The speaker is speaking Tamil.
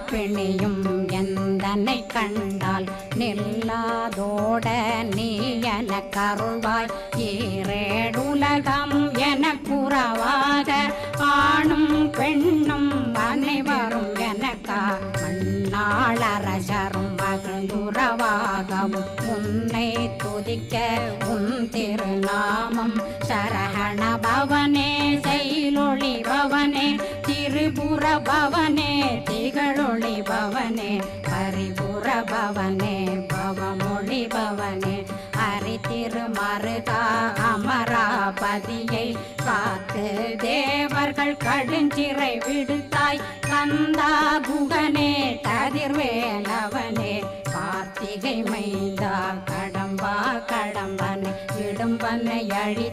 பிணியும் எந்தனை கண்டால் நில்லாதோட நீ என கருள்வாய் ஈரேடுலகம் என குறவாக ஆணும் பெண்ணும் அனைவரும் எனக்கா மண்ணாளரசரும் மகிழ்ந்துறவாகவும் உன்னை துதிக்க உன் திருநாமம் சரஹண பவனே செயலொளி பவனே திரிபுர பவனே திகழொளி பவனே பரிபுர பவனே பவமொழி பவனே ஹரி திருமருகா அமராபதியை காத்து தேவர்கள் கடுஞ்சிறை விடுத்தாய் கந்தா குகனே கதிர்வேலவனே கார்த்திகை மைந்தா கடம்பா கடம்பனை இடும்பனை அழி